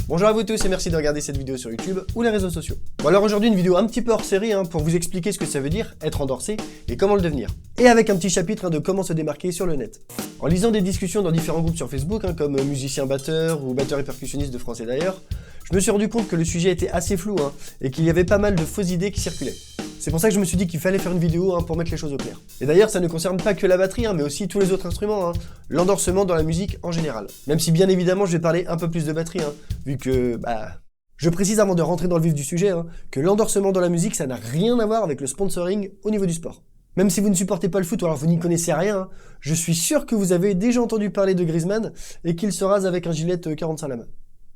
Bonjour à vous tous et merci de regarder cette vidéo sur YouTube ou les réseaux sociaux. Bon alors aujourd'hui une vidéo un petit peu hors série pour vous expliquer ce que ça veut dire être endorsé et comment le devenir. Et avec un petit chapitre de comment se démarquer sur le net. En lisant des discussions dans différents groupes sur Facebook comme musicien batteur ou batteur et percussionniste de France et d'ailleurs, je me suis rendu compte que le sujet était assez flou et qu'il y avait pas mal de fausses idées qui circulaient. C'est pour ça que je me suis dit qu'il fallait faire une vidéo pour mettre les choses au clair. Et d'ailleurs, ça ne concerne pas que la batterie, mais aussi tous les autres instruments, l'endorsement dans la musique en général. Même si bien évidemment, je vais parler un peu plus de batterie, vu que, je précise avant de rentrer dans le vif du sujet, que l'endorsement dans la musique, ça n'a rien à voir avec le sponsoring au niveau du sport. Même si vous ne supportez pas le foot ou alors vous n'y connaissez rien, je suis sûr que vous avez déjà entendu parler de Griezmann et qu'il se rase avec un gilet 45 à la main.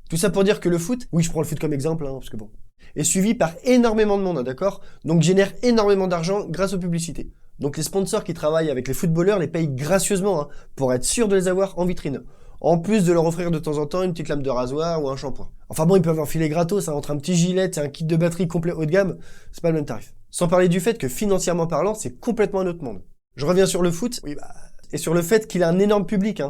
Tout ça pour dire que le foot, oui je prends le foot comme exemple, parce que bon, est suivi par énormément de monde, d'accord? Donc génère énormément d'argent grâce aux publicités. Donc les sponsors qui travaillent avec les footballeurs les payent gracieusement pour être sûr de les avoir en vitrine. En plus de leur offrir de temps en temps une petite lame de rasoir ou un shampoing. Enfin bon, ils peuvent en filer gratos, entre un petit gilet et un kit de batterie complet haut de gamme, c'est pas le même tarif. Sans parler du fait que financièrement parlant, c'est complètement un autre monde. Je reviens sur le foot, et sur le fait qu'il a un énorme public,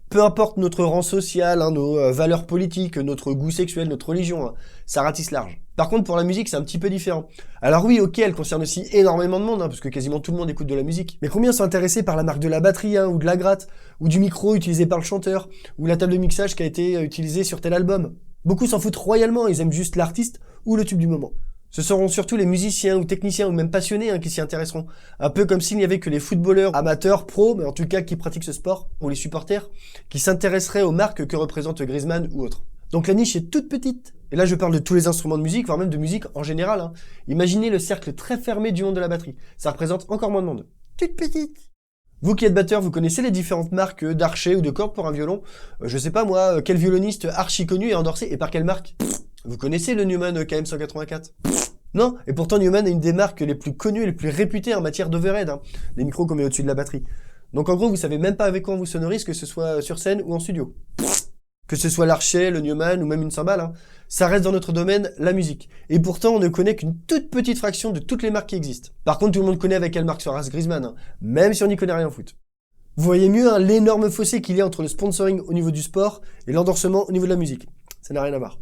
Peu importe notre rang social, nos valeurs politiques, notre goût sexuel, notre religion, ça ratisse large. Par contre, pour la musique, c'est un petit peu différent. Alors oui, ok, elle concerne aussi énormément de monde, parce que quasiment tout le monde écoute de la musique. Mais combien sont intéressés par la marque de la batterie, ou de la gratte, ou du micro utilisé par le chanteur, ou la table de mixage qui a été utilisée sur tel album? Beaucoup s'en foutent royalement, ils aiment juste l'artiste ou le tube du moment. Ce seront surtout les musiciens ou techniciens ou même passionnés qui s'y intéresseront. Un peu comme s'il n'y avait que les footballeurs amateurs, pros, mais en tout cas qui pratiquent ce sport, ou les supporters, qui s'intéresseraient aux marques que représente Griezmann ou autres. Donc la niche est toute petite. Et là je parle de tous les instruments de musique, voire même de musique en général. Imaginez le cercle très fermé du monde de la batterie. Ça représente encore moins de monde. Toute petite. Vous qui êtes batteur, vous connaissez les différentes marques d'archets ou de cordes pour un violon. Je sais pas moi, quel violoniste archi connu est endorsé et par quelle marque? Vous connaissez le Neumann KM184? Non, et pourtant Neumann est une des marques les plus connues et les plus réputées en matière d'overhead, les micros qu'on met au-dessus de la batterie. Donc en gros, vous savez même pas avec quoi on vous sonorise, que ce soit sur scène ou en studio. Que ce soit l'archet, le Neumann ou même une cymbale, ça reste dans notre domaine, la musique. Et pourtant, on ne connaît qu'une toute petite fraction de toutes les marques qui existent. Par contre, tout le monde connaît avec quelle marque se rase Griezmann, même si on n'y connaît rien en foot. Vous voyez mieux l'énorme fossé qu'il y a entre le sponsoring au niveau du sport et l'endorsement au niveau de la musique. Ça n'a rien à voir.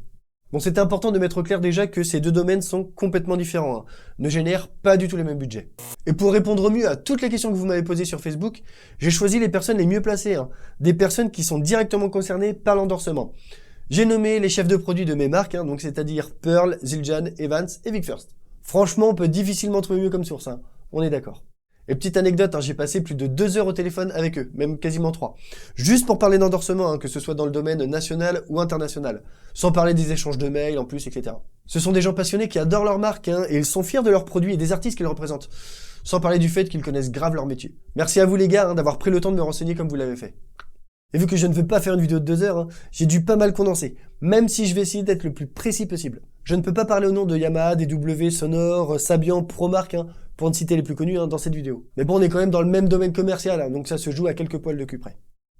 Bon, c'était important de mettre au clair déjà que ces deux domaines sont complètement différents, ne génèrent pas du tout les mêmes budgets. Et pour répondre au mieux à toutes les questions que vous m'avez posées sur Facebook, j'ai choisi les personnes les mieux placées, des personnes qui sont directement concernées par l'endorsement. J'ai nommé les chefs de produits de mes marques, donc c'est-à-dire Pearl, Zildjian, Evans et Vic-First. Franchement, on peut difficilement trouver mieux comme source, on est d'accord. Et petite anecdote, j'ai passé plus de 2 heures au téléphone avec eux, même quasiment 3. Juste pour parler d'endorsement, que ce soit dans le domaine national ou international. Sans parler des échanges de mails en plus, etc. Ce sont des gens passionnés qui adorent leur marque, et ils sont fiers de leurs produits et des artistes qu'ils représentent. Sans parler du fait qu'ils connaissent grave leur métier. Merci à vous les gars, d'avoir pris le temps de me renseigner comme vous l'avez fait. Et vu que je ne veux pas faire une vidéo de 2 heures, j'ai dû pas mal condenser, même si je vais essayer d'être le plus précis possible. Je ne peux pas parler au nom de Yamaha, DW, Sonor, Sabian, Promark, pour ne citer les plus connus dans cette vidéo. Mais bon, on est quand même dans le même domaine commercial, donc ça se joue à quelques poils de cul près.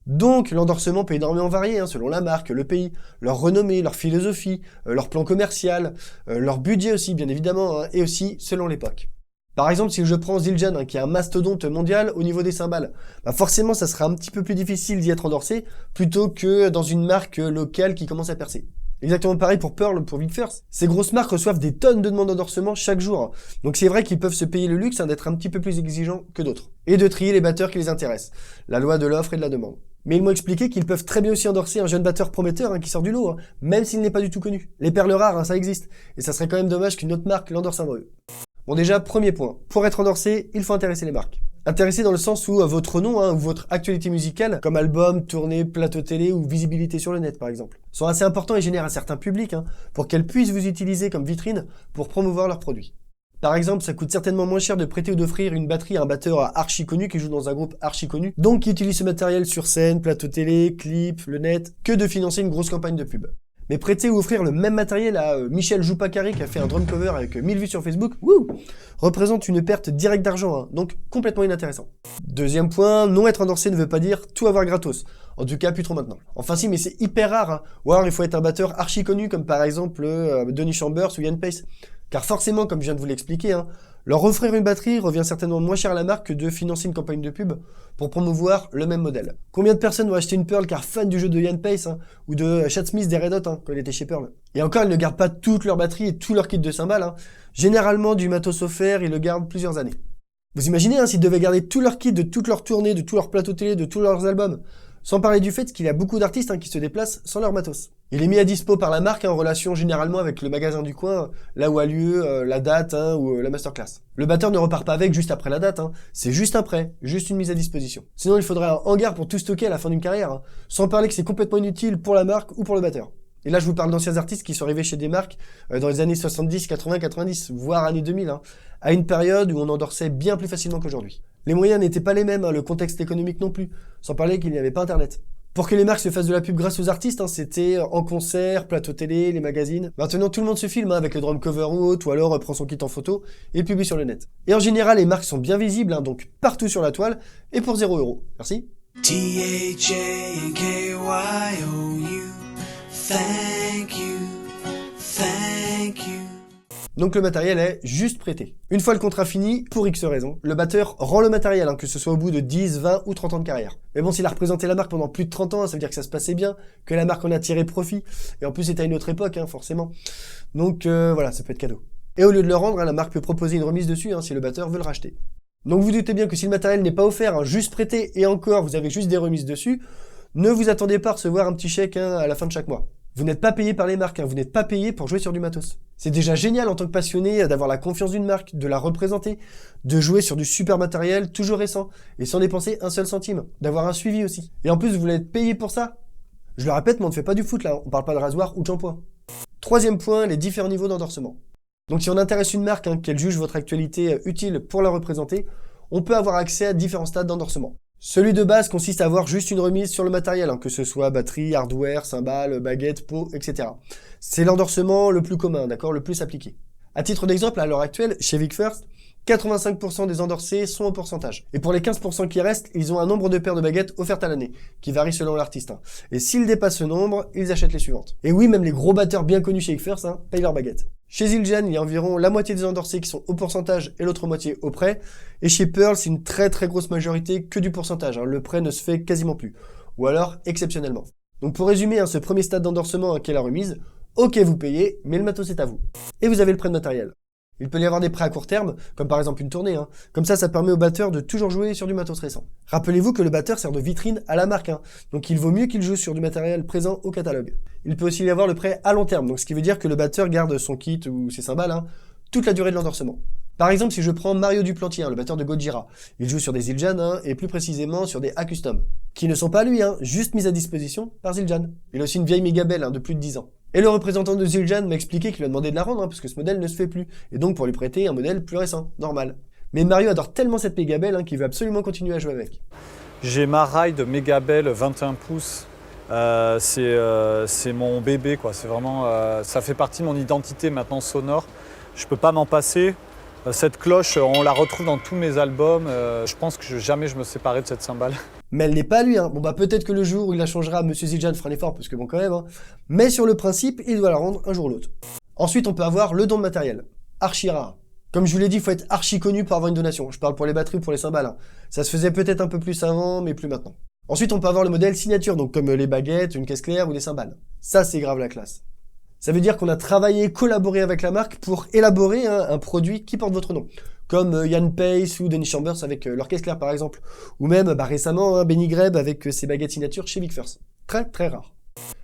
Donc, l'endorsement peut énormément varier, selon la marque, le pays, leur renommée, leur philosophie, leur plan commercial, leur budget aussi, bien évidemment, et aussi selon l'époque. Par exemple, si je prends Zildjian, qui est un mastodonte mondial au niveau des cymbales, forcément, ça sera un petit peu plus difficile d'y être endorsé, plutôt que dans une marque locale qui commence à percer. Exactement pareil pour Pearl ou pour Vic-First. Ces grosses marques reçoivent des tonnes de demandes d'endorsement chaque jour. Donc c'est vrai qu'ils peuvent se payer le luxe d'être un petit peu plus exigeants que d'autres. Et de trier les batteurs qui les intéressent. La loi de l'offre et de la demande. Mais ils m'ont expliqué qu'ils peuvent très bien aussi endorser un jeune batteur prometteur qui sort du lot, même s'il n'est pas du tout connu. Les perles rares, ça existe. Et ça serait quand même dommage qu'une autre marque l'endorse avant eux. Bon déjà, premier point. Pour être endorsé, il faut intéresser les marques. Intéressé dans le sens où votre nom ou votre actualité musicale, comme album, tournée, plateau télé ou visibilité sur le net par exemple, sont assez importants et génèrent un certain public pour qu'elles puissent vous utiliser comme vitrine pour promouvoir leurs produits. Par exemple, ça coûte certainement moins cher de prêter ou d'offrir une batterie à un batteur archi connu qui joue dans un groupe archi connu, donc qui utilise ce matériel sur scène, plateau télé, clip, le net, que de financer une grosse campagne de pub. Mais prêter ou offrir le même matériel à Michel Joupacari qui a fait un drum cover avec 1000 vues sur Facebook, représente une perte directe d'argent, donc complètement inintéressant. Deuxième point, non être endorsé ne veut pas dire tout avoir gratos. En tout cas, plus trop maintenant. Enfin si, mais c'est hyper rare. Ou alors il faut être un batteur archi connu comme par exemple Denis Chambers ou Yann Pace. Car forcément, comme je viens de vous l'expliquer, hein, leur offrir une batterie revient certainement moins cher à la marque que de financer une campagne de pub pour promouvoir le même modèle. Combien de personnes vont acheter une Pearl car fan du jeu de Ian Pace hein, ou de Chad Smith des Red Hot quand il était chez Pearl. Et encore, ils ne gardent pas toute leur batterie et tout leur kit de cymbales. Hein. Généralement, du matos offert, ils le gardent plusieurs années. Vous imaginez s'ils devaient garder tout leur kit de toutes leurs tournées, de tous leurs plateaux télé, de tous leurs albums. Sans parler du fait qu'il y a beaucoup d'artistes qui se déplacent sans leur matos. Il est mis à dispo par la marque en relation généralement avec le magasin du coin, là où a lieu la date ou la masterclass. Le batteur ne repart pas avec juste après la date, c'est juste un prêt, juste une mise à disposition. Sinon il faudrait un hangar pour tout stocker à la fin d'une carrière, sans parler que c'est complètement inutile pour la marque ou pour le batteur. Et là je vous parle d'anciens artistes qui sont arrivés chez des marques dans les années 70, 80, 90, voire années 2000, à une période où on endorsait bien plus facilement qu'aujourd'hui. Les moyens n'étaient pas les mêmes, le contexte économique non plus, sans parler qu'il n'y avait pas internet. Pour que les marques se fassent de la pub grâce aux artistes, c'était en concert, plateau télé, les magazines. Maintenant tout le monde se filme avec le drum cover ou autre, ou alors prend son kit en photo et publie sur le net. Et en général les marques sont bien visibles, donc partout sur la toile, et pour 0 €. Merci. Thank you. Donc le matériel est juste prêté. Une fois le contrat fini, pour X raisons, le batteur rend le matériel, que ce soit au bout de 10, 20 ou 30 ans de carrière. Mais bon, s'il a représenté la marque pendant plus de 30 ans, ça veut dire que ça se passait bien, que la marque en a tiré profit, et en plus c'était à une autre époque, forcément. Donc voilà, ça peut être cadeau. Et au lieu de le rendre, la marque peut proposer une remise dessus, si le batteur veut le racheter. Donc vous doutez bien que si le matériel n'est pas offert, juste prêté, et encore vous avez juste des remises dessus, ne vous attendez pas à recevoir un petit chèque à la fin de chaque mois. Vous n'êtes pas payé par les marques, vous n'êtes pas payé pour jouer sur du matos. C'est déjà génial en tant que passionné d'avoir la confiance d'une marque, de la représenter, de jouer sur du super matériel toujours récent, et sans dépenser un seul centime, d'avoir un suivi aussi. Et en plus, vous voulez être payé pour ça. Je le répète, mais on ne fait pas du foot là, on parle pas de rasoir ou de shampoing. Troisième point, les différents niveaux d'endorsement. Donc si on intéresse une marque, qu'elle juge votre actualité utile pour la représenter, on peut avoir accès à différents stades d'endorsement. Celui de base consiste à avoir juste une remise sur le matériel, que ce soit batterie, hardware, cymbales, baguettes, pots, etc. C'est l'endorsement le plus commun, d'accord, le plus appliqué. À titre d'exemple, à l'heure actuelle, chez Vic First, 85% des endorsés sont au pourcentage. Et pour les 15% qui restent, ils ont un nombre de paires de baguettes offertes à l'année, qui varie selon l'artiste. Et s'ils dépassent ce nombre, ils achètent les suivantes. Et oui, même les gros batteurs bien connus chez Vic First payent leurs baguettes. Chez Zildjian, il y a environ la moitié des endorsés qui sont au pourcentage et l'autre moitié au prêt. Et chez Pearl, c'est une très très grosse majorité que du pourcentage. Le prêt ne se fait quasiment plus. Ou alors, exceptionnellement. Donc pour résumer, ce premier stade d'endorsement qui est la remise, ok vous payez, mais le matos c'est à vous. Et vous avez le prêt de matériel. Il peut y avoir des prêts à court terme, comme par exemple une tournée. Comme ça permet au batteur de toujours jouer sur du matos récent. Rappelez-vous que le batteur sert de vitrine à la marque, donc il vaut mieux qu'il joue sur du matériel présent au catalogue. Il peut aussi y avoir le prêt à long terme, donc ce qui veut dire que le batteur garde son kit ou ses cymbales toute la durée de l'endorsement. Par exemple, si je prends Mario Duplantier, le batteur de Gojira, il joue sur des Zildjian et plus précisément sur des A-Custom, qui ne sont pas lui, juste mis à disposition par Zildjian. Il a aussi une vieille Megabell de plus de 10 ans. Et le représentant de Zildjian m'a expliqué qu'il lui a demandé de la rendre, parce que ce modèle ne se fait plus, et donc pour lui prêter un modèle plus récent, normal. Mais Mario adore tellement cette Megabell qu'il veut absolument continuer à jouer avec. J'ai ma Ride Megabell 21 pouces, c'est mon bébé, quoi. C'est vraiment, ça fait partie de mon identité maintenant sonore. Je peux pas m'en passer. Cette cloche, on la retrouve dans tous mes albums. Je pense que jamais je me séparerai de cette cymbale. Mais elle n'est pas à lui. Bon peut-être que le jour où il la changera, Monsieur Zildjian fera un effort, parce que bon quand même. Mais sur le principe, il doit la rendre un jour ou l'autre. Ensuite, on peut avoir le don de matériel. Archi rare. Comme je vous l'ai dit, il faut être archi connu pour avoir une donation. Je parle pour les batteries ou pour les cymbales. Ça se faisait peut-être un peu plus avant, mais plus maintenant. Ensuite, on peut avoir le modèle signature, donc comme les baguettes, une caisse claire ou des cymbales. Ça, c'est grave la classe. Ça veut dire qu'on a travaillé, collaboré avec la marque pour élaborer un produit qui porte votre nom. Comme Ian Pace ou Dennis Chambers avec leur caisse claire par exemple. Ou même récemment Benny Greb avec ses baguettes signature chez Vic First. Très très rare.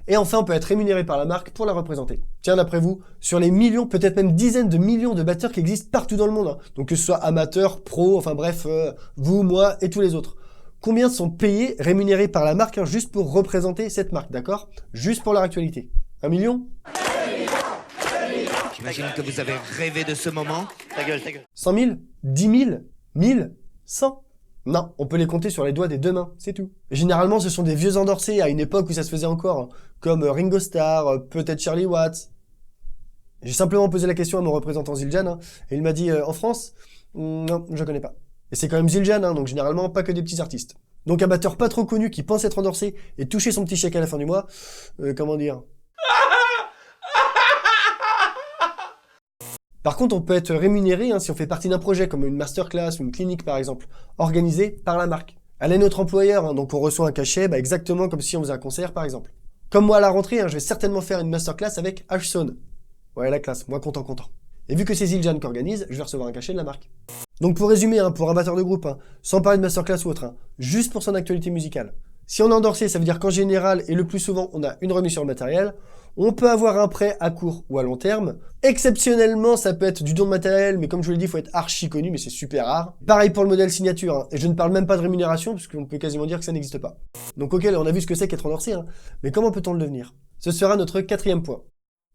Et enfin, on peut être rémunéré par la marque pour la représenter. Tiens, d'après vous, sur les millions, peut-être même dizaines de millions de batteurs qui existent partout dans le monde, donc que ce soit amateurs, pros, enfin bref, vous, moi et tous les autres. Combien sont payés, rémunérés par la marque juste pour représenter cette marque, d'accord? Juste pour leur actualité. 1 million? J'imagine que vous avez rêvé de ce moment. Ta gueule, ta gueule. 100 000? 10 000? 1000? 100? Non, on peut les compter sur les doigts des deux mains, c'est tout. Généralement, ce sont des vieux endorsés à une époque où ça se faisait encore, comme Ringo Starr, peut-être Charlie Watts. J'ai simplement posé la question à mon représentant Zildjian, et il m'a dit, en France, non, je connais pas. Et c'est quand même Zildjian, donc généralement pas que des petits artistes. Donc un batteur pas trop connu qui pense être endorsé et toucher son petit chèque à la fin du mois, comment dire? Par contre, on peut être rémunéré si on fait partie d'un projet comme une masterclass ou une clinique par exemple, organisée par la marque. Elle est notre employeur, donc on reçoit un cachet exactement comme si on faisait un concert par exemple. Comme moi à la rentrée, je vais certainement faire une masterclass avec Ashson. Ouais, la classe, moi content. Et vu que c'est Zildjian qui organise, je vais recevoir un cachet de la marque. Donc pour résumer, pour un batteur de groupe, sans parler de masterclass ou autre, juste pour son actualité musicale. Si on est endorsé, ça veut dire qu'en général, et le plus souvent, on a une remise sur le matériel. On peut avoir un prêt à court ou à long terme. Exceptionnellement, ça peut être du don de matériel, mais comme je vous l'ai dit, il faut être archi connu, mais c'est super rare. Pareil pour le modèle signature, et je ne parle même pas de rémunération, parce qu'on peut quasiment dire que ça n'existe pas. Donc ok, on a vu ce que c'est qu'être endorsé, mais comment peut-on le devenir? Ce sera notre 4e point.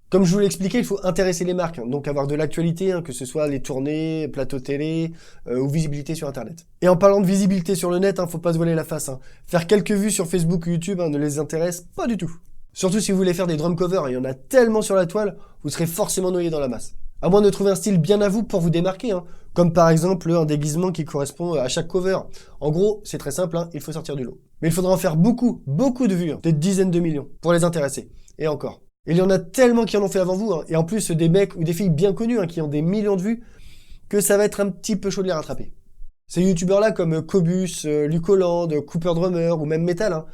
Comme je vous l'ai expliqué, il faut intéresser les marques, donc avoir de l'actualité, que ce soit les tournées, plateaux télé ou visibilité sur Internet. Et en parlant de visibilité sur le net, faut pas se voiler la face. Faire quelques vues sur Facebook ou YouTube ne les intéresse pas du tout. Surtout si vous voulez faire des drum covers, il y en a tellement sur la toile, vous serez forcément noyé dans la masse. À moins de trouver un style bien à vous pour vous démarquer, comme par exemple un déguisement qui correspond à chaque cover. En gros, c'est très simple, il faut sortir du lot. Mais il faudra en faire beaucoup de vues, des dizaines de millions, pour les intéresser. Et encore. Et il y en a tellement qui en ont fait avant vous, et en plus des mecs ou des filles bien connus qui ont des millions de vues, que ça va être un petit peu chaud de les rattraper. Ces youtubeurs-là comme Cobus, Luc Holland, Cooper Drummer ou même Metal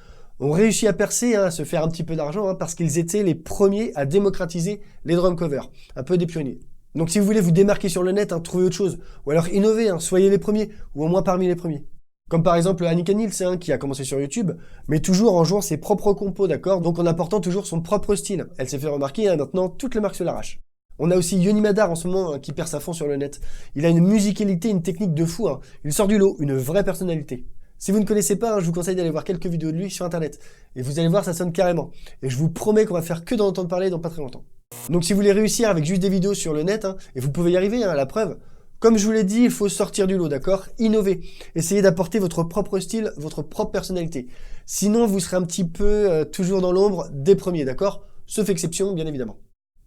ont réussi à percer, à se faire un petit peu d'argent parce qu'ils étaient les premiers à démocratiser les drum covers, un peu des pionniers. Donc si vous voulez vous démarquer sur le net, trouvez autre chose, ou alors innovez, soyez les premiers, ou au moins parmi les premiers. Comme par exemple Annika Nils, qui a commencé sur YouTube, mais toujours en jouant ses propres compos, d'accord, donc en apportant toujours son propre style. Elle s'est fait remarquer, maintenant toutes les marques se l'arrachent. On a aussi Yoni Madar en ce moment qui perce à fond sur le net. Il a une musicalité, une technique de fou. Il sort du lot, une vraie personnalité. Si vous ne connaissez pas, je vous conseille d'aller voir quelques vidéos de lui sur internet. Et vous allez voir, ça sonne carrément. Et je vous promets qu'on va faire que d'en entendre parler dans pas très longtemps. Donc si vous voulez réussir avec juste des vidéos sur le net, et vous pouvez y arriver, la preuve, comme je vous l'ai dit, il faut sortir du lot, d'accord? Innover. Essayez d'apporter votre propre style, votre propre personnalité. Sinon, vous serez un petit peu toujours dans l'ombre des premiers, d'accord? Sauf exception, bien évidemment.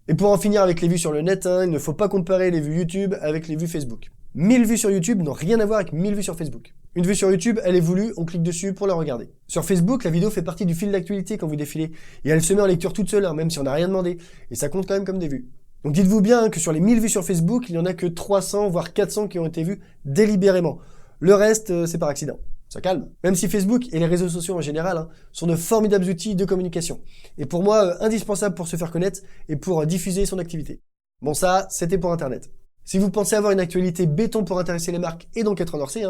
Et pour en finir avec les vues sur le net, il ne faut pas comparer les vues YouTube avec les vues Facebook. 1000 vues sur YouTube n'ont rien à voir avec 1000 vues sur Facebook. Une vue sur YouTube, elle est voulue, on clique dessus pour la regarder. Sur Facebook, la vidéo fait partie du fil d'actualité quand vous défilez, et elle se met en lecture toute seule, même si on n'a rien demandé, et ça compte quand même comme des vues. Donc dites-vous bien que sur les 1000 vues sur Facebook, il n'y en a que 300, voire 400 qui ont été vues délibérément. Le reste, c'est par accident. Ça calme. Même si Facebook et les réseaux sociaux en général sont de formidables outils de communication. Et pour moi, indispensables pour se faire connaître et pour diffuser son activité. Bon ça, c'était pour Internet. Si vous pensez avoir une actualité béton pour intéresser les marques et donc être endorsé,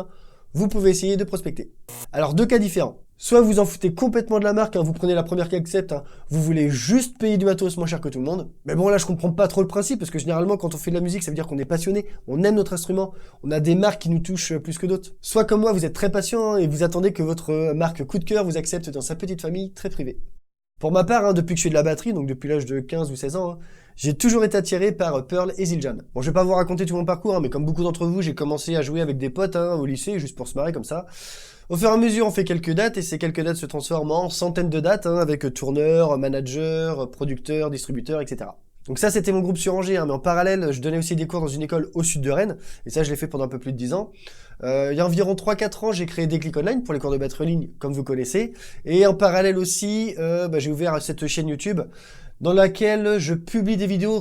vous pouvez essayer de prospecter. Alors 2 cas différents. Soit vous en foutez complètement de la marque, vous prenez la première qui accepte, vous voulez juste payer du matos moins cher que tout le monde. Mais bon là je comprends pas trop le principe, parce que généralement quand on fait de la musique ça veut dire qu'on est passionné, on aime notre instrument, on a des marques qui nous touchent plus que d'autres. Soit comme moi vous êtes très patient et vous attendez que votre marque coup de cœur vous accepte dans sa petite famille très privée. Pour ma part, depuis que je fais de la batterie, donc depuis l'âge de 15 ou 16 ans, j'ai toujours été attiré par Pearl et Zildjian. Bon, je vais pas vous raconter tout mon parcours, mais comme beaucoup d'entre vous, j'ai commencé à jouer avec des potes au lycée, juste pour se marrer comme ça. Au fur et à mesure, on fait quelques dates, et ces quelques dates se transforment en centaines de dates, avec tourneurs, managers, producteurs, distributeurs, etc. Donc ça, c'était mon groupe sur Angers, mais en parallèle, je donnais aussi des cours dans une école au sud de Rennes, et ça, je l'ai fait pendant un peu plus de 10 ans. Il y a environ 3-4 ans, j'ai créé Déclic Online pour les cours de batterie en ligne, comme vous connaissez. Et en parallèle aussi, j'ai ouvert cette chaîne YouTube dans laquelle je publie des vidéos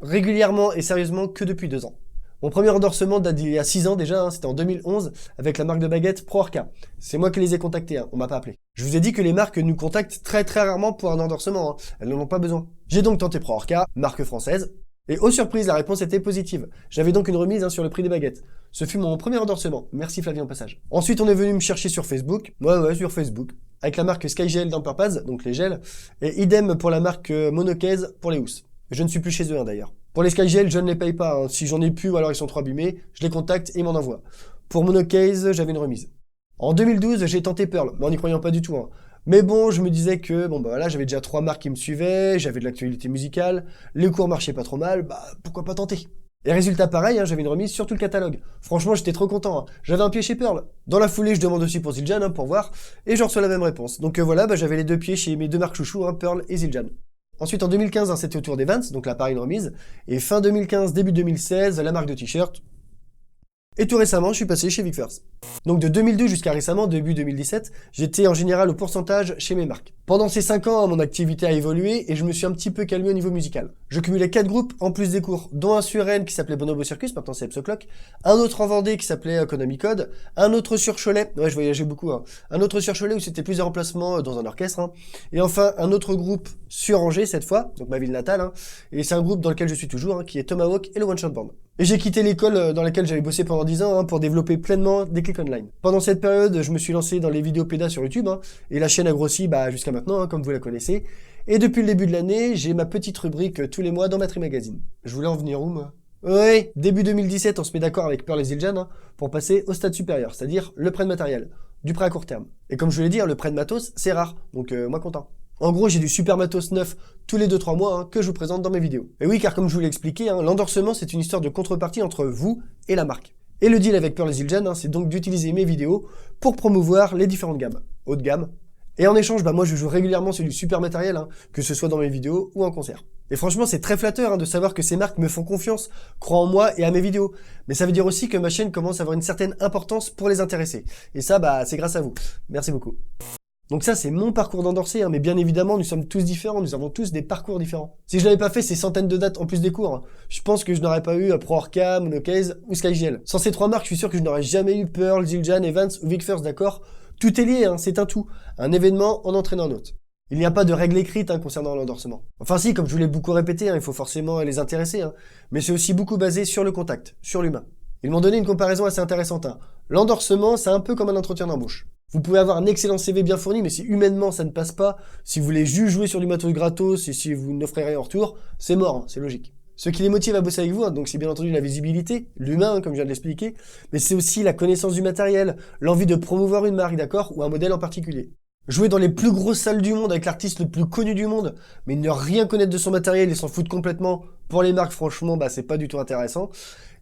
régulièrement et sérieusement que depuis 2 ans. Mon premier endorsement date d'il y a 6 ans déjà, c'était en 2011 avec la marque de baguette ProArca. C'est moi qui les ai contactés, on m'a pas appelé. Je vous ai dit que les marques nous contactent très rarement pour un endorsement, elles n'en ont pas besoin. J'ai donc tenté ProArca, marque française. Et aux surprises, la réponse était positive. J'avais donc une remise sur le prix des baguettes. Ce fut mon premier endorsement. Merci Flavien au passage. Ensuite, on est venu me chercher sur Facebook. Ouais, sur Facebook. Avec la marque SkyGel d'Amperpads, donc les gels. Et idem pour la marque Monocase pour les housses. Je ne suis plus chez eux d'ailleurs. Pour les SkyGel, je ne les paye pas. Si j'en ai plus ou alors ils sont trop abîmés, je les contacte et ils m'en envoient. Pour Monocase, j'avais une remise. En 2012, j'ai tenté Pearl, mais en n'y croyant pas du tout. Mais bon, je me disais que j'avais déjà 3 marques qui me suivaient, j'avais de l'actualité musicale, les cours marchaient pas trop mal, pourquoi pas tenter? Et résultat pareil, j'avais une remise sur tout le catalogue. Franchement, j'étais trop content. J'avais un pied chez Pearl. Dans la foulée, je demande aussi pour Zildjian pour voir, et je reçois la même réponse. Donc voilà, j'avais les 2 pieds chez mes 2 marques chouchous, Pearl et Zildjian. Ensuite, en 2015, c'était au tour des Vans, donc là, pareil, une remise. Et fin 2015, début 2016, la marque de t-shirt. Et tout récemment, je suis passé chez Vic First. Donc de 2012 jusqu'à récemment, début 2017, j'étais en général au pourcentage chez mes marques. Pendant ces 5 ans, mon activité a évolué et je me suis un petit peu calmé au niveau musical. Je cumulais 4 groupes en plus des cours, dont un sur Rennes qui s'appelait Bonobo Circus, maintenant c'est Epsoclock, un autre en Vendée qui s'appelait Konami Code, un autre sur Cholet, ouais je voyageais beaucoup, hein, un autre sur Cholet où c'était plusieurs remplacements dans un orchestre, hein, et enfin un autre groupe sur Angers cette fois, donc ma ville natale, hein, et c'est un groupe dans lequel je suis toujours, hein, qui est Tomahawk et le One Shot Band. Et j'ai quitté l'école dans laquelle j'avais bossé pendant 10 ans hein, pour développer pleinement des clics online. Pendant cette période, je me suis lancé dans les vidéos pédas sur YouTube, hein, et la chaîne a grossi jusqu'à maintenant, hein, comme vous la connaissez. Et depuis le début de l'année, j'ai ma petite rubrique tous les mois dans Battery Magazine. Je voulais en venir où, moi? Oui, début 2017, on se met d'accord avec Pearl et Zildjian hein, pour passer au stade supérieur, c'est-à-dire le prêt de matériel, du prêt à court terme. Et comme je voulais dire, le prêt de matos, c'est rare, donc moi content. En gros, j'ai du super matos neuf tous les 2-3 mois hein, que je vous présente dans mes vidéos. Et oui, car comme je vous l'ai expliqué, hein, l'endorsement c'est une histoire de contrepartie entre vous et la marque. Et le deal avec Pearl et Zildjian, hein, c'est donc d'utiliser mes vidéos pour promouvoir les différentes gammes, haut de gamme. Et en échange, moi je joue régulièrement sur du super matériel, hein, que ce soit dans mes vidéos ou en concert. Et franchement, c'est très flatteur hein, de savoir que ces marques me font confiance, croient en moi et à mes vidéos. Mais ça veut dire aussi que ma chaîne commence à avoir une certaine importance pour les intéresser. Et ça, c'est grâce à vous. Merci beaucoup. Donc ça, c'est mon parcours d'endorsé, hein, mais bien évidemment, nous sommes tous différents, nous avons tous des parcours différents. Si je n'avais pas fait ces centaines de dates en plus des cours, hein, je pense que je n'aurais pas eu ProOrca, Monocase ou SkyGL. Sans ces 3 marques, je suis sûr que je n'aurais jamais eu Pearl, Zildjian, Evans ou VicFirst, d'accord? Tout est lié, hein, c'est un tout. Un événement en entraîne un autre. Il n'y a pas de règle écrite hein, concernant l'endorsement. Enfin si, comme je vous l'ai beaucoup répété, hein, il faut forcément les intéresser, hein, mais c'est aussi beaucoup basé sur le contact, sur l'humain. Ils m'ont donné une comparaison assez intéressante. Hein. L'endorsement, c'est un peu comme un entretien d'embauche. Vous pouvez avoir un excellent CV bien fourni, mais si humainement ça ne passe pas, si vous voulez juste jouer sur du matos gratos et si vous n'offrez rien en retour, c'est mort, hein, c'est logique. Ce qui les motive à bosser avec vous, hein, donc c'est bien entendu la visibilité, l'humain, hein, comme je viens de l'expliquer, mais c'est aussi la connaissance du matériel, l'envie de promouvoir une marque, d'accord, ou un modèle en particulier. Jouer dans les plus grosses salles du monde avec l'artiste le plus connu du monde, mais ne rien connaître de son matériel et s'en foutre complètement, pour les marques, franchement, c'est pas du tout intéressant.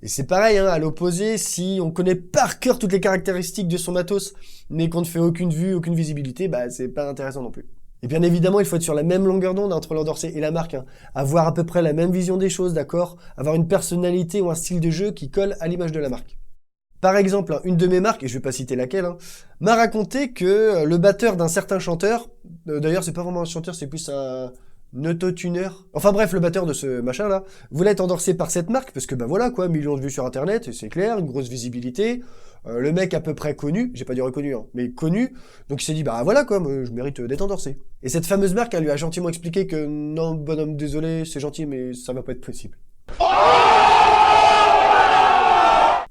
Et c'est pareil, hein, à l'opposé, si on connaît par cœur toutes les caractéristiques de son matos, mais qu'on ne fait aucune vue, aucune visibilité, c'est pas intéressant non plus. Et bien évidemment, il faut être sur la même longueur d'onde entre l'endorsé et la marque, hein. Avoir à peu près la même vision des choses, d'accord, avoir une personnalité ou un style de jeu qui colle à l'image de la marque. Par exemple, une de mes marques, et je vais pas citer laquelle, hein, m'a raconté que le batteur d'un certain chanteur, d'ailleurs c'est pas vraiment un chanteur, c'est plus un autotuner, enfin bref, le batteur de ce machin-là, voulait être endorsé par cette marque, parce que voilà quoi, millions de vues sur internet, c'est clair, une grosse visibilité, le mec à peu près connu, j'ai pas dit reconnu, hein, mais connu, donc il s'est dit voilà quoi, moi, je mérite d'être endorsé. Et cette fameuse marque, elle lui a gentiment expliqué que non, bonhomme, désolé, c'est gentil, mais ça va pas être possible.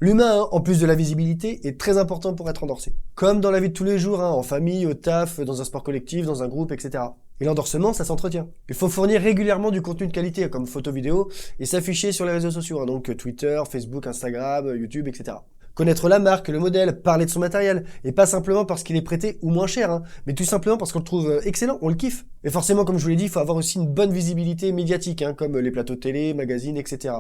L'humain, hein, en plus de la visibilité, est très important pour être endorsé. Comme dans la vie de tous les jours, hein, en famille, au taf, dans un sport collectif, dans un groupe, etc. Et l'endorsement, ça s'entretient. Il faut fournir régulièrement du contenu de qualité, comme photo, vidéo, et s'afficher sur les réseaux sociaux, hein, donc Twitter, Facebook, Instagram, YouTube, etc. Connaître la marque, le modèle, parler de son matériel, et pas simplement parce qu'il est prêté ou moins cher, hein, mais tout simplement parce qu'on le trouve excellent, on le kiffe. Et forcément, comme je vous l'ai dit, il faut avoir aussi une bonne visibilité médiatique, hein, comme les plateaux de télé, magazines, etc.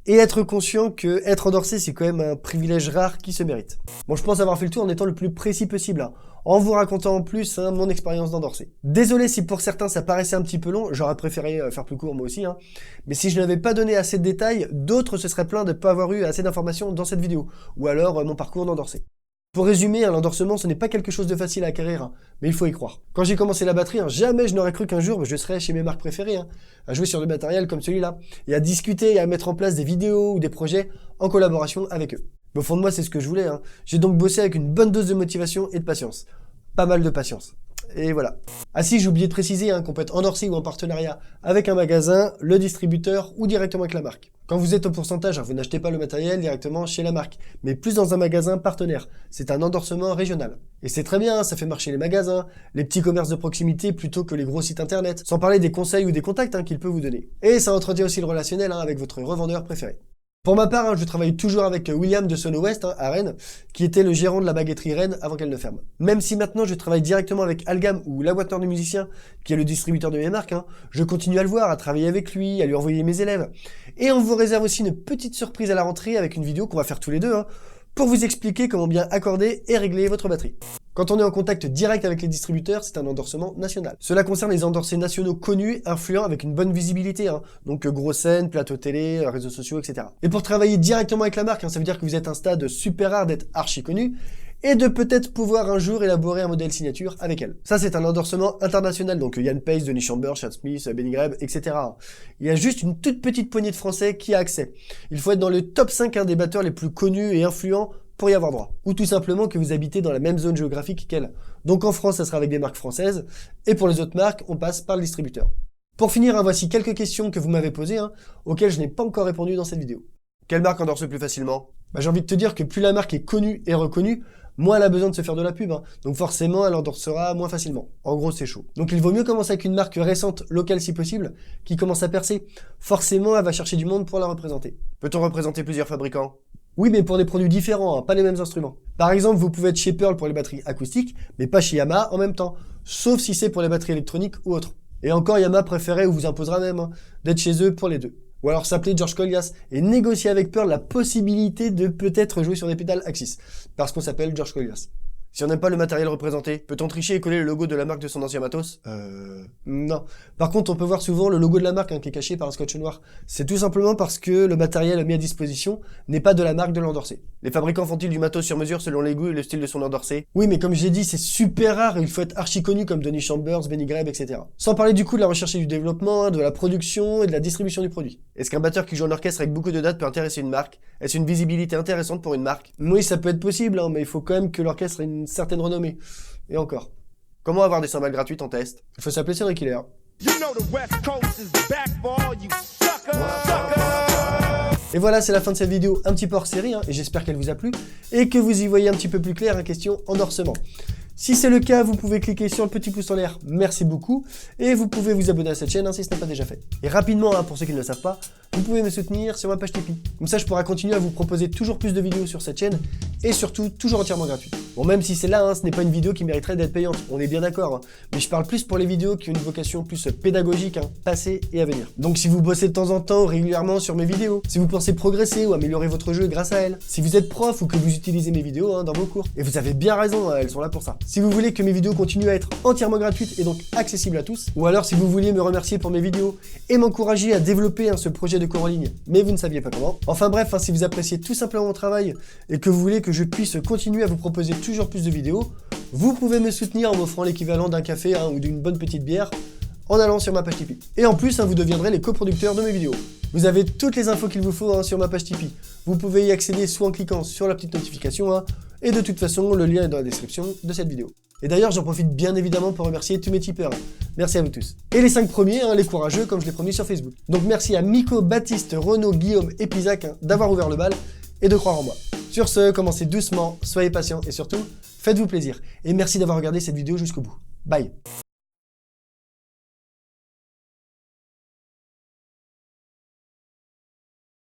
Et être conscient que être endorsé, c'est quand même un privilège rare qui se mérite. Bon, je pense avoir fait le tour en étant le plus précis possible, hein, en vous racontant en plus mon expérience d'endorsé. Désolé si pour certains ça paraissait un petit peu long, j'aurais préféré faire plus court moi aussi, hein. Mais si je n'avais pas donné assez de détails, d'autres se seraient plaints de ne pas avoir eu assez d'informations dans cette vidéo, ou alors mon parcours d'endorsé. Pour résumer, l'endorsement, ce n'est pas quelque chose de facile à acquérir, hein, mais il faut y croire. Quand j'ai commencé la batterie, jamais je n'aurais cru qu'un jour je serais chez mes marques préférées, hein, à jouer sur du matériel comme celui-là, et à discuter et à mettre en place des vidéos ou des projets en collaboration avec eux. Mais au fond de moi, c'est ce que je voulais, hein. J'ai donc bossé avec une bonne dose de motivation et de patience. Pas mal de patience. Et voilà. Ah si, j'ai oublié de préciser qu'on peut être endorsé ou en partenariat avec un magasin, le distributeur ou directement avec la marque. Quand vous êtes au pourcentage, vous n'achetez pas le matériel directement chez la marque, mais plus dans un magasin partenaire. C'est un endorsement régional. Et c'est très bien, ça fait marcher les magasins, les petits commerces de proximité plutôt que les gros sites internet, sans parler des conseils ou des contacts qu'il peut vous donner. Et ça entretient aussi le relationnel avec votre revendeur préféré. Pour ma part, je travaille toujours avec William de Sono West à Rennes, qui était le gérant de la baguetterie Rennes avant qu'elle ne ferme. Même si maintenant je travaille directement avec Algam ou La Wattner du musicien, qui est le distributeur de mes marques, je continue à le voir, à travailler avec lui, à lui envoyer mes élèves. Et on vous réserve aussi une petite surprise à la rentrée avec une vidéo qu'on va faire tous les deux, pour vous expliquer comment bien accorder et régler votre batterie. Quand on est en contact direct avec les distributeurs, c'est un endorsement national. Cela concerne les endorsés nationaux connus, influents, avec une bonne visibilité, donc grosses scènes, plateaux télé, réseaux sociaux, etc. Et pour travailler directement avec la marque, ça veut dire que vous êtes à un stade super rare d'être archi connu, et de peut-être pouvoir un jour élaborer un modèle signature avec elle. Ça, c'est un endorsement international, donc Ian Paice, Denis Chambers, Chad Smith, Benny Greb, etc. Il y a juste une toute petite poignée de Français qui a accès. Il faut être dans le top 5 des batteurs les plus connus et influents pour y avoir droit. Ou tout simplement que vous habitez dans la même zone géographique qu'elle. Donc en France, ça sera avec des marques françaises, et pour les autres marques, on passe par le distributeur. Pour finir, voici quelques questions que vous m'avez posées, auxquelles je n'ai pas encore répondu dans cette vidéo. Quelle marque endorse le plus facilement? J'ai envie de te dire que plus la marque est connue et reconnue, moins elle a besoin de se faire de la pub. Donc forcément, elle endorsera moins facilement. En gros, c'est chaud. Donc il vaut mieux commencer avec une marque récente, locale si possible, qui commence à percer. Forcément, elle va chercher du monde pour la représenter. Peut-on représenter plusieurs fabricants? Oui, mais pour des produits différents, pas les mêmes instruments. Par exemple, vous pouvez être chez Pearl pour les batteries acoustiques, mais pas chez Yamaha en même temps, sauf si c'est pour les batteries électroniques ou autres. Et encore, Yamaha préférait ou vous imposera même d'être chez eux pour les deux. Ou alors s'appeler George Collias et négocier avec Pearl la possibilité de peut-être jouer sur des pédales Axis, parce qu'on s'appelle George Collias. Si on n'aime pas le matériel représenté, peut-on tricher et coller le logo de la marque de son ancien matos? Non. Par contre, on peut voir souvent le logo de la marque qui est caché par un scotch noir. C'est tout simplement parce que le matériel mis à disposition n'est pas de la marque de l'endorsé. Les fabricants font-ils du matos sur mesure selon les goûts et le style de son endorsé? Oui, mais comme j'ai dit, c'est super rare et il faut être archi connu comme Denis Chambers, Benny Greb, etc. Sans parler du coup de la recherche et du développement, de la production et de la distribution du produit. Est-ce qu'un batteur qui joue en orchestre avec beaucoup de dates peut intéresser une marque? Est-ce une visibilité intéressante pour une marque? Oui, ça peut être possible, mais il faut quand même que l'orchestre ait une certaine renommée. Et encore. Comment avoir des cymbales gratuites en test? Il faut s'appeler Cédric Hiller. Et voilà, c'est la fin de cette vidéo un petit peu hors série, et j'espère qu'elle vous a plu, et que vous y voyez un petit peu plus clair question endorsement. Si c'est le cas, vous pouvez cliquer sur le petit pouce en l'air, merci beaucoup, et vous pouvez vous abonner à cette chaîne si ce n'est pas déjà fait. Et rapidement, pour ceux qui ne le savent pas, vous pouvez me soutenir sur ma page Tipeee. Comme ça, je pourrai continuer à vous proposer toujours plus de vidéos sur cette chaîne, et surtout, toujours entièrement gratuites. Bon, même si celle-là, ce n'est pas une vidéo qui mériterait d'être payante, on est bien d'accord, mais je parle plus pour les vidéos qui ont une vocation plus pédagogique, passée et à venir. Donc si vous bossez de temps en temps, régulièrement sur mes vidéos, si vous pensez progresser ou améliorer votre jeu grâce à elles, si vous êtes prof ou que vous utilisez mes vidéos dans vos cours, et vous avez bien raison, elles sont là pour ça. Si vous voulez que mes vidéos continuent à être entièrement gratuites et donc accessibles à tous, ou alors si vous vouliez me remercier pour mes vidéos et m'encourager à développer ce projet de cours en ligne, mais vous ne saviez pas comment. Enfin bref, si vous appréciez tout simplement mon travail et que vous voulez que je puisse continuer à vous proposer toujours plus de vidéos, vous pouvez me soutenir en m'offrant l'équivalent d'un café ou d'une bonne petite bière en allant sur ma page Tipeee. Et en plus, vous deviendrez les coproducteurs de mes vidéos. Vous avez toutes les infos qu'il vous faut sur ma page Tipeee. Vous pouvez y accéder soit en cliquant sur la petite notification, et de toute façon, le lien est dans la description de cette vidéo. Et d'ailleurs, j'en profite bien évidemment pour remercier tous mes tipeurs. Merci à vous tous. Et les 5 premiers, les courageux, comme je l'ai promis sur Facebook. Donc merci à Miko, Baptiste, Renaud, Guillaume et Pisac d'avoir ouvert le bal et de croire en moi. Sur ce, commencez doucement, soyez patients et surtout, faites-vous plaisir. Et merci d'avoir regardé cette vidéo jusqu'au bout. Bye.